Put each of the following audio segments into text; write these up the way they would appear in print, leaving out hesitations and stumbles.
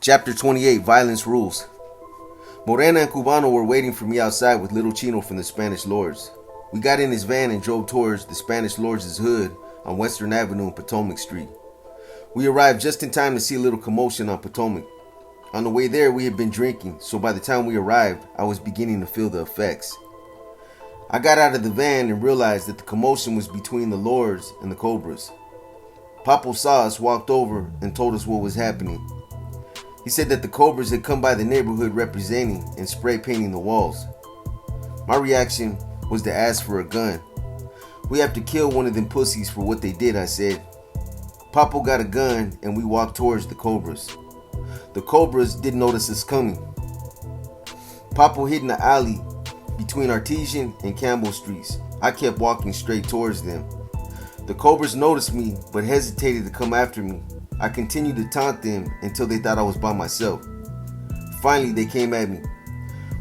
Chapter 28, Violence Rules. Morena and Cubano were waiting for me outside with little Chino from the Spanish Lords. We got in his van and drove towards the Spanish Lords' hood on Western Avenue and Potomac Street. We arrived just in time to see a little commotion on Potomac. On the way there, we had been drinking, so by the time we arrived, I was beginning to feel the effects. I got out of the van and realized that the commotion was between the Lords and the Cobras. Papo saw us, walked over, and told us what was happening. He said that the Cobras had come by the neighborhood representing and spray painting the walls. My reaction was to ask for a gun. We have to kill one of them pussies for what they did, I said. Papo got a gun and we walked towards the Cobras. The Cobras didn't notice us coming. Papo hid in the alley between Artesian and Campbell Streets. I kept walking straight towards them. The Cobras noticed me but hesitated to come after me. I continued to taunt them until they thought I was by myself. Finally, they came at me.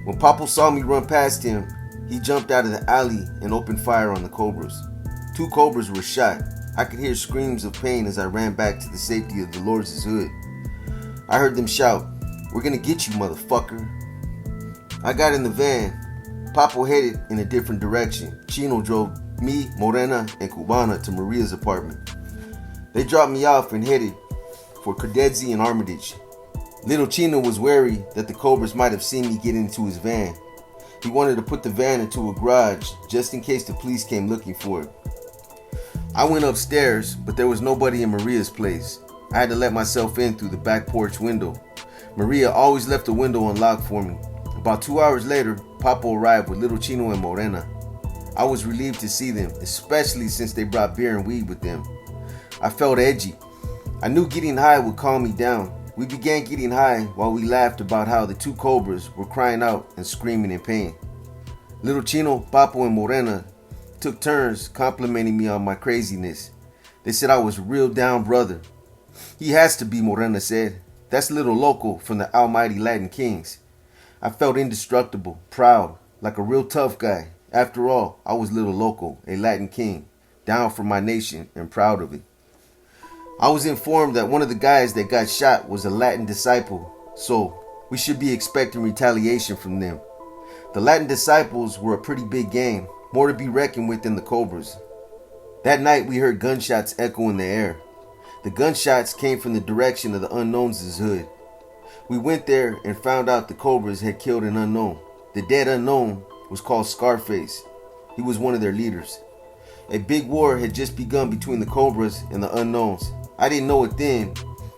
When Papo saw me run past him, he jumped out of the alley and opened fire on the Cobras. 2 Cobras were shot. I could hear screams of pain as I ran back to the safety of the Lords' hood. I heard them shout, "We're gonna get you, motherfucker." I got in the van. Papo headed in a different direction. Chino drove me, Morena, and Cubana to Maria's apartment. They dropped me off and headed for Cadezzi and Armitage. Little Chino was wary that the Cobras might have seen me get into his van. He wanted to put the van into a garage just in case the police came looking for it. I went upstairs, but there was nobody in Maria's place. I had to let myself in through the back porch window. Maria always left the window unlocked for me. About 2 hours later, Papo arrived with little Chino and Morena. I was relieved to see them, especially since they brought beer and weed with them. I felt edgy. I knew getting high would calm me down. We began getting high while we laughed about how the 2 Cobras were crying out and screaming in pain. Little Chino, Papo, and Morena took turns complimenting me on my craziness. They said I was a real down brother. "He has to be," Morena said. "That's Little Loco from the almighty Latin Kings." I felt indestructible, proud, like a real tough guy. After all, I was Little Loco, a Latin king, down for my nation and proud of it. I was informed that one of the guys that got shot was a Latin disciple, so we should be expecting retaliation from them. The Latin disciples were a pretty big gang, more to be reckoned with than the Cobras. That night we heard gunshots echo in the air. The gunshots came from the direction of the Unknown's hood. We went there and found out the Cobras had killed an unknown. The dead unknown was called Scarface. He was one of their leaders. A big war had just begun between the Cobras and the Unknowns. I didn't know it then,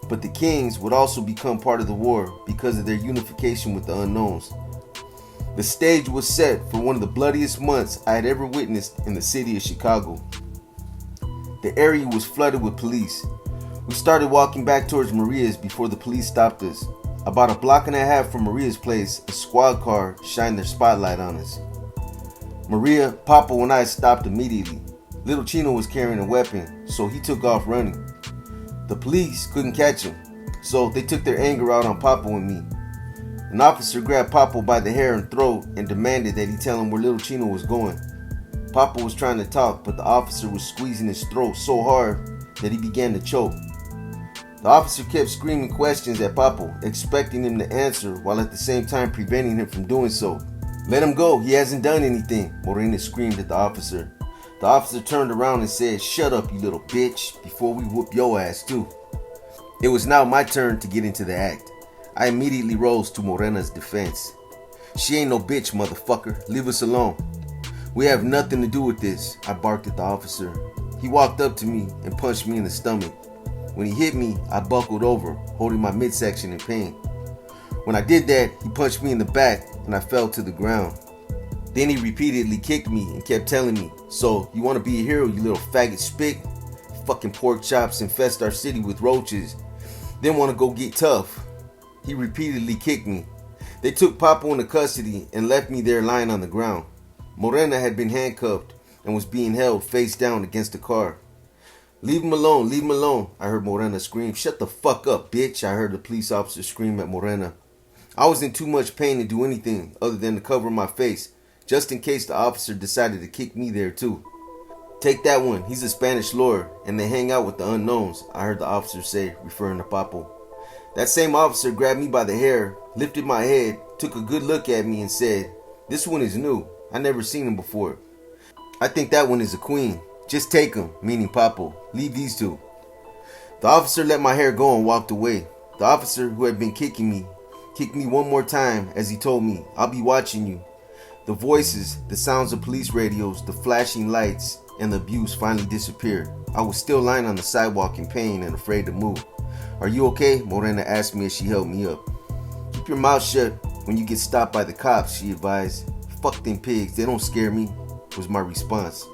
but the Kings would also become part of the war because of their unification with the Unknowns. The stage was set for one of the bloodiest months I had ever witnessed in the city of Chicago. The area was flooded with police. We started walking back towards Maria's before the police stopped us. About a block and a half from Maria's place, a squad car shined their spotlight on us. Maria, Papo, and I stopped immediately. Little Chino was carrying a weapon, so he took off running. The police couldn't catch him, so they took their anger out on Papo and me. An officer grabbed Papo by the hair and throat and demanded that he tell him where Little Chino was going. Papo was trying to talk, but the officer was squeezing his throat so hard that he began to choke. The officer kept screaming questions at Papo, expecting him to answer while at the same time preventing him from doing so. "Let him go, he hasn't done anything," Morena screamed at the officer. The officer turned around and said, "Shut up, you little bitch, before we whoop your ass too." It was now my turn to get into the act. I immediately rose to Morena's defense. "She ain't no bitch, motherfucker. Leave us alone." "We have nothing to do with this," I barked at the officer. He walked up to me and punched me in the stomach. When he hit me, I buckled over, holding my midsection in pain. When I did that, he punched me in the back and I fell to the ground. Then he repeatedly kicked me and kept telling me, "So, you want to be a hero, you little faggot spick? Fucking pork chops infest our city with roaches. Then want to go get tough." He repeatedly kicked me. They took Papo into custody and left me there lying on the ground. Morena had been handcuffed and was being held face down against the car. "Leave him alone, leave him alone," I heard Morena scream. "Shut the fuck up, bitch," I heard the police officer scream at Morena. I was in too much pain to do anything other than to cover my face, just in case the officer decided to kick me there too. "Take that one, he's a Spanish lord, and they hang out with the unknowns," I heard the officer say, referring to Papo. That same officer grabbed me by the hair, lifted my head, took a good look at me and said, "This one is new. I never seen him before. I think that one is a queen. Just take him," meaning Papo. "Leave these two." The officer let my hair go and walked away. The officer who had been kicking me kicked me one more time as he told me, "I'll be watching you." The voices, the sounds of police radios, the flashing lights, and the abuse finally disappeared. I was still lying on the sidewalk in pain and afraid to move. "Are you okay?" Morena asked me as she held me up. "Keep your mouth shut when you get stopped by the cops," she advised. "Fuck them pigs, they don't scare me," was my response.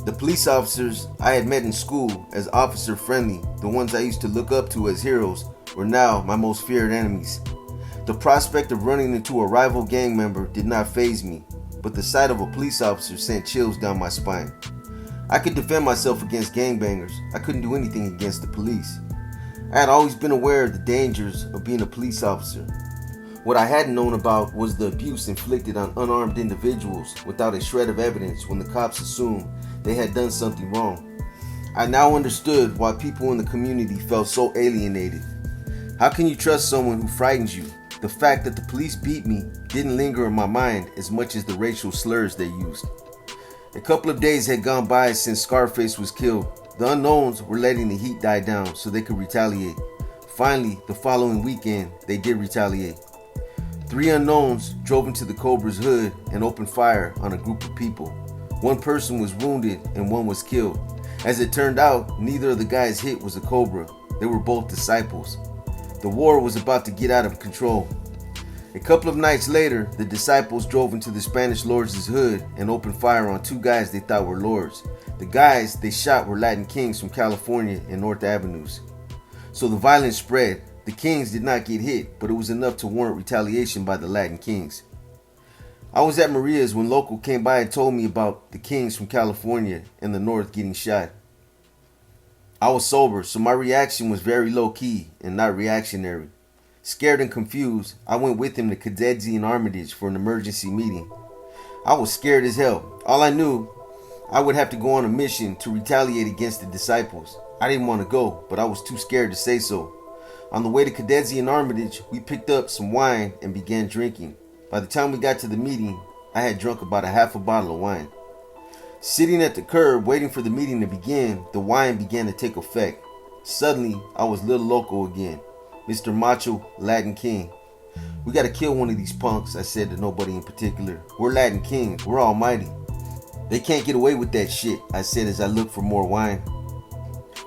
The police officers I had met in school as officer friendly, the ones I used to look up to as heroes, were now my most feared enemies. The prospect of running into a rival gang member did not faze me, but the sight of a police officer sent chills down my spine. I could defend myself against gangbangers. I couldn't do anything against the police. I had always been aware of the dangers of being a police officer. What I hadn't known about was the abuse inflicted on unarmed individuals without a shred of evidence when the cops assumed they had done something wrong. I now understood why people in the community felt so alienated. How can you trust someone who frightens you? The fact that the police beat me didn't linger in my mind as much as the racial slurs they used. A couple of days had gone by since Scarface was killed. The unknowns were letting the heat die down so they could retaliate. Finally, the following weekend, they did retaliate. 3 unknowns drove into the Cobra's hood and opened fire on a group of people. 1 person was wounded and 1 was killed. As it turned out, neither of the guys hit was a Cobra. They were both disciples. The war was about to get out of control. A couple of nights later, the disciples drove into the Spanish lords' hood and opened fire on 2 guys they thought were lords. The guys they shot were Latin kings from California and North Avenues. So the violence spread. The kings did not get hit, but it was enough to warrant retaliation by the Latin kings. I was at Maria's when local came by and told me about the kings from California and the North getting shot. I was sober, so my reaction was very low-key and not reactionary. Scared and confused, I went with him to Cadezzi and Armitage for an emergency meeting. I was scared as hell. All I knew, I would have to go on a mission to retaliate against the disciples. I didn't want to go, but I was too scared to say so. On the way to Cadezzi and Armitage, we picked up some wine and began drinking. By the time we got to the meeting, I had drunk about a half a bottle of wine. Sitting at the curb waiting for the meeting to begin, the wine began to take effect. Suddenly, I was Little Loco again, Mr. Macho Latin King. "We gotta kill one of these punks," I said to nobody in particular. "We're Latin Kings, we're almighty. They can't get away with that shit," I said as I looked for more wine.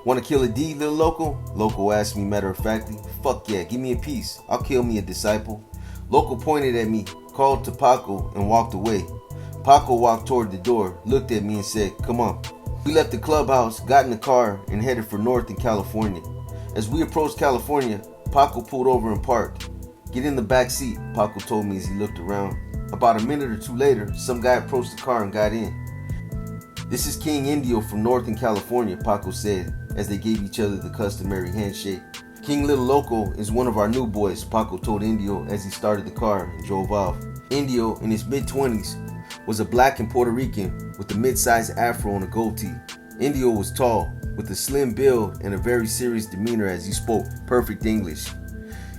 "Wanna kill a D, Little Loco?" Loco asked me matter-of-factly. "Fuck yeah, give me a piece. I'll kill me a disciple." Loco pointed at me, called to Paco, and walked away. Paco walked toward the door, looked at me and said, "Come on." We left the clubhouse, got in the car, and headed for north in California. As we approached California, Paco pulled over and parked. "Get in the back seat," Paco told me as he looked around. About a minute or 2 later, some guy approached the car and got in. "This is King Indio from North in California," Paco said as they gave each other the customary handshake. "King Little Loco is one of our new boys," Paco told Indio as he started the car and drove off. Indio, in his mid-20s, was a black and Puerto Rican with a mid-sized afro and a goatee. Indio was tall, with a slim build and a very serious demeanor as he spoke perfect English.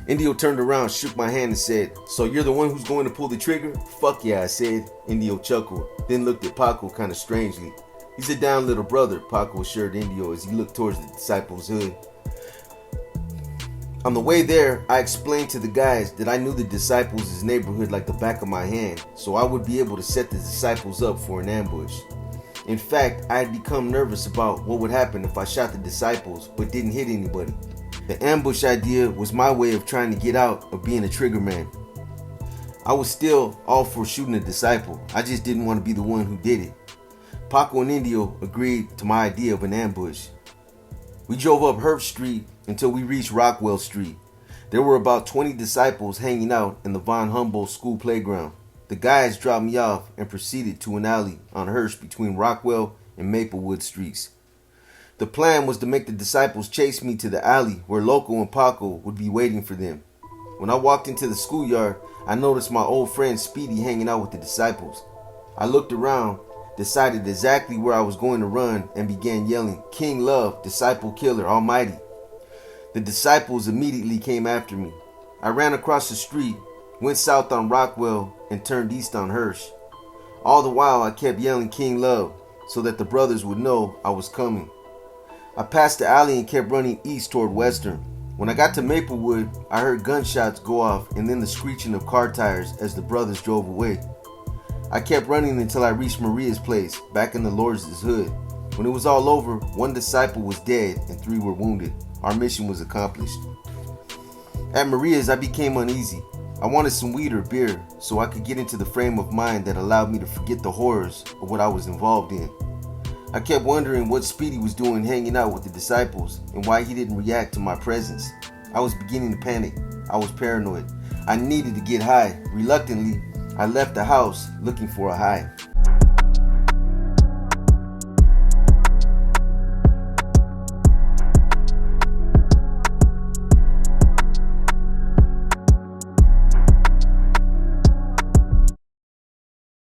Indio turned around, shook my hand and said, "So you're the one who's going to pull the trigger?" "Fuck yeah," I said. Indio chuckled, then looked at Paco kind of strangely. "He's a down little brother," Paco assured Indio as he looked towards the disciples' hood. On the way there, I explained to the guys that I knew the disciples' neighborhood like the back of my hand, so I would be able to set the disciples up for an ambush. In fact, I had become nervous about what would happen if I shot the disciples but didn't hit anybody. The ambush idea was my way of trying to get out of being a trigger man. I was still all for shooting a disciple, I just didn't want to be the one who did it. Paco and Indio agreed to my idea of an ambush. We drove up Herb Street until we reached Rockwell Street. There were about 20 disciples hanging out in the Von Humboldt school playground. The guys dropped me off and proceeded to an alley on Hearst between Rockwell and Maplewood Streets. The plan was to make the disciples chase me to the alley where Loco and Paco would be waiting for them. When I walked into the schoolyard, I noticed my old friend Speedy hanging out with the disciples. I looked around, decided exactly where I was going to run, and began yelling, "King Love, Disciple Killer, Almighty." The disciples immediately came after me. I ran across the street, went south on Rockwell, and turned east on Hirsch. All the while I kept yelling King Love so that the brothers would know I was coming. I passed the alley and kept running east toward Western. When I got to Maplewood, I heard gunshots go off and then the screeching of car tires as the brothers drove away. I kept running until I reached Maria's place, back in the Lords' hood. When it was all over, one disciple was dead and 3 were wounded. Our mission was accomplished. At Maria's, I became uneasy. I wanted some weed or beer so I could get into the frame of mind that allowed me to forget the horrors of what I was involved in. I kept wondering what Speedy was doing hanging out with the disciples and why he didn't react to my presence. I was beginning to panic. I was paranoid. I needed to get high. Reluctantly, I left the house looking for a high.